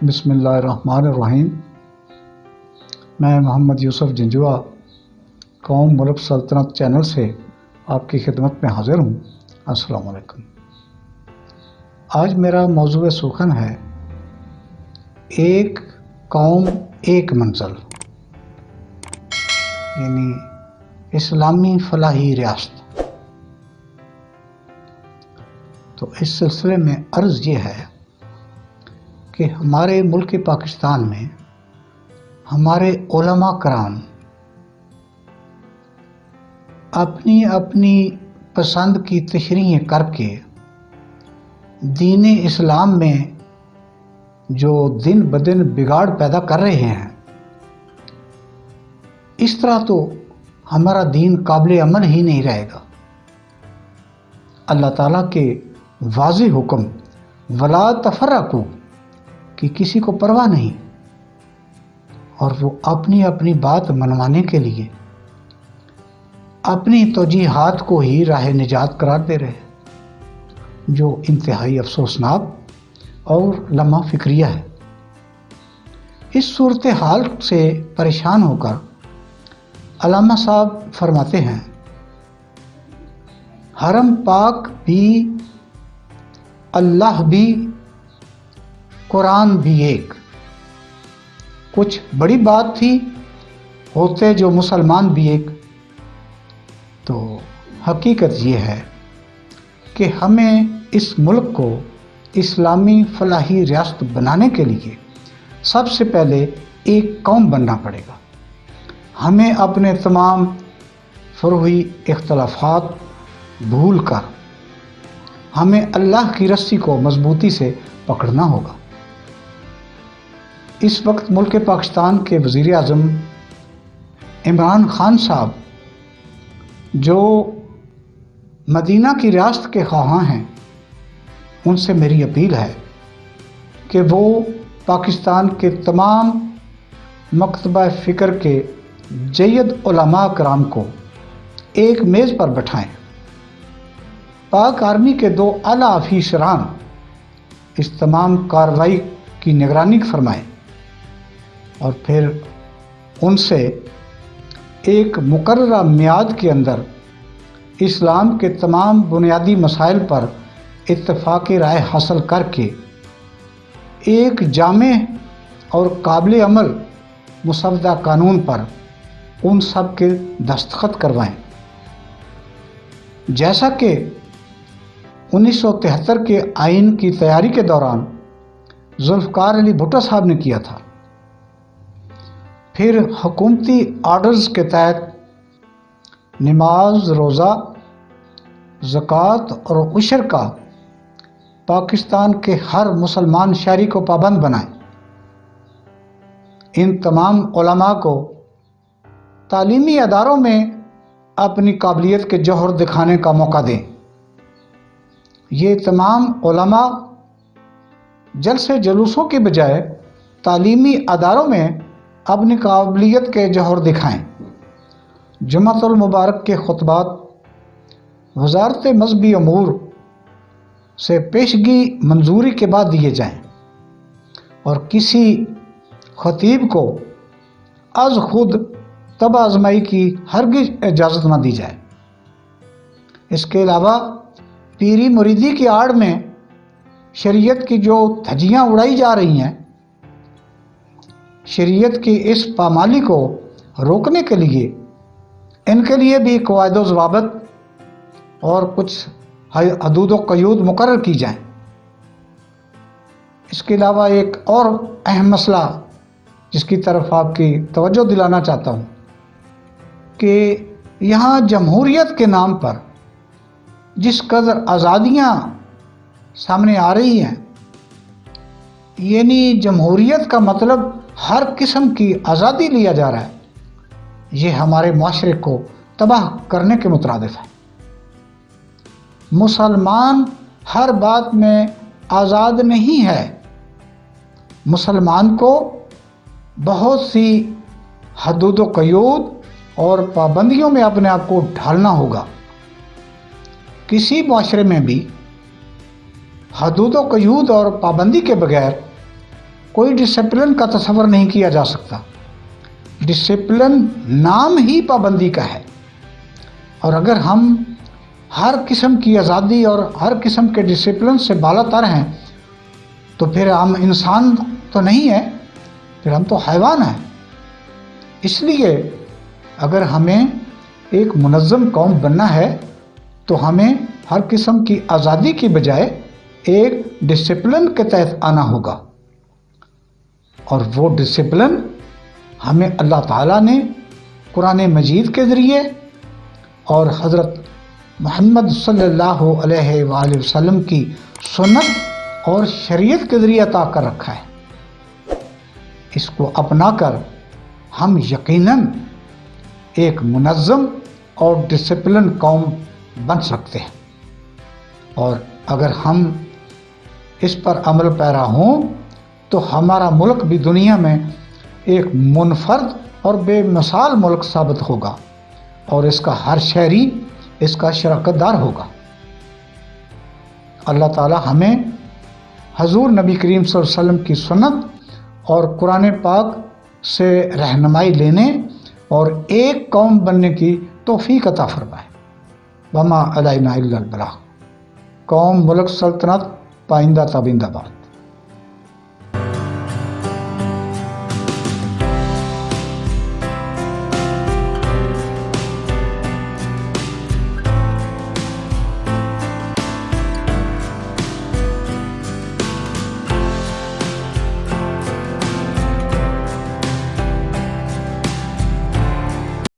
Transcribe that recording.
بسم اللہ الرحمن الرحیم۔ میں محمد یوسف جنجوا قوم ملک سلطنت چینل سے آپ کی خدمت میں حاضر ہوں۔ السلام علیکم۔ آج میرا موضوع سخن ہے ایک قوم ایک منزل، یعنی اسلامی فلاحی ریاست۔ تو اس سلسلے میں عرض یہ ہے کہ ہمارے ملک پاکستان میں ہمارے علماء کرام اپنی اپنی پسند کی تشریح کر کے دین اسلام میں جو دن بدن بگاڑ پیدا کر رہے ہیں، اس طرح تو ہمارا دین قابل عمل ہی نہیں رہے گا۔ اللہ تعالیٰ کے واضح حکم ولا تفرقوا کہ کسی کو پرواہ نہیں، اور وہ اپنی اپنی بات منوانے کے لیے اپنی توجیہات کو ہی راہ نجات قرار دے رہے ہیں، جو انتہائی افسوسناک اور لمحہ فکریہ ہے۔ اس صورتحال سے پریشان ہو کر علامہ صاحب فرماتے ہیں، حرم پاک بھی، اللہ بھی، قرآن بھی ایک۔ کچھ بڑی بات تھی، ہوتے جو مسلمان بھی ایک۔ تو حقیقت یہ ہے کہ ہمیں اس ملک کو اسلامی فلاحی ریاست بنانے کے لیے سب سے پہلے ایک قوم بننا پڑے گا۔ ہمیں اپنے تمام فروعی اختلافات بھول کر ہمیں اللہ کی رسی کو مضبوطی سے پکڑنا ہوگا۔ اس وقت ملک پاکستان کے وزیر اعظم عمران خان صاحب، جو مدینہ کی ریاست کے خواہاں ہیں، ان سے میری اپیل ہے کہ وہ پاکستان کے تمام مکتبہ فکر کے جید علماء کرام کو ایک میز پر بٹھائیں، پاک آرمی کے 2 اعلیٰ افسران اس تمام کارروائی کی نگرانی فرمائیں، اور پھر ان سے ایک مقررہ میعاد کے اندر اسلام کے تمام بنیادی مسائل پر اتفاق رائے حاصل کر کے ایک جامع اور قابل عمل مسودہ قانون پر ان سب کے دستخط کروائیں، جیسا کہ 1973 کے آئین کی تیاری کے دوران ذوالفقار علی بھٹو صاحب نے کیا تھا۔ پھر حکومتی آرڈرز کے تحت نماز، روزہ، زکوٰۃ اور عشر کا پاکستان کے ہر مسلمان شہری کو پابند بنائیں۔ ان تمام علماء کو تعلیمی اداروں میں اپنی قابلیت کے جوہر دکھانے کا موقع دیں۔ یہ تمام علماء جلسے جلوسوں کے بجائے تعلیمی اداروں میں اپنی قابلیت کے جوہر دکھائیں۔ جمعۃ المبارک کے خطبات وزارت مذہبی امور سے پیشگی منظوری کے بعد دیے جائیں، اور کسی خطیب کو از خود تبع آزمائی کی ہرگز اجازت نہ دی جائے۔ اس کے علاوہ پیری مریدی کی آڑ میں شریعت کی جو دھجیاں اڑائی جا رہی ہیں، شریعت کی اس پامالی کو روکنے کے لیے ان کے لیے بھی قواعد و ضوابط اور کچھ حدود و قیود مقرر کی جائیں۔ اس کے علاوہ ایک اور اہم مسئلہ جس کی طرف آپ کی توجہ دلانا چاہتا ہوں کہ یہاں جمہوریت کے نام پر جس قدر آزادیاں سامنے آ رہی ہیں، یعنی جمہوریت کا مطلب ہر قسم کی آزادی لیا جا رہا ہے، یہ ہمارے معاشرے کو تباہ کرنے کے مترادف ہے۔ مسلمان ہر بات میں آزاد نہیں ہے۔ مسلمان کو بہت سی حدود و قیود اور پابندیوں میں اپنے آپ کو ڈھالنا ہوگا۔ کسی معاشرے میں بھی حدود و قیود اور پابندی کے بغیر کوئی ڈسپلن کا تصور نہیں کیا جا سکتا۔ ڈسپلن نام ہی پابندی کا ہے، اور اگر ہم ہر قسم کی آزادی اور ہر قسم کے ڈسپلن سے بالا تر ہیں تو پھر ہم انسان تو نہیں ہیں، پھر ہم تو حیوان ہیں۔ اس لیے اگر ہمیں ایک منظم قوم بننا ہے تو ہمیں ہر قسم کی آزادی کی بجائے ایک ڈسپلن کے تحت آنا ہوگا، اور وہ ڈسپلن ہمیں اللہ تعالیٰ نے قرآن مجید کے ذریعے اور حضرت محمد صلی اللہ علیہ وآلہ وسلم کی سنت اور شریعت کے ذریعے عطا کر رکھا ہے۔ اس کو اپنا کر ہم یقیناً ایک منظم اور ڈسپلن قوم بن سکتے ہیں، اور اگر ہم اس پر عمل پیرا ہوں تو ہمارا ملک بھی دنیا میں ایک منفرد اور بے مثال ملک ثابت ہوگا، اور اس کا ہر شہری اس کا شراکت دار ہوگا۔ اللہ تعالی ہمیں حضور نبی کریم صلی اللہ علیہ وسلم کی سنت اور قرآن پاک سے رہنمائی لینے اور ایک قوم بننے کی توفیق عطا فرمائے۔ وما علینا الا البلاغ۔ قوم، ملک، سلطنت پائندہ تابندہ باد۔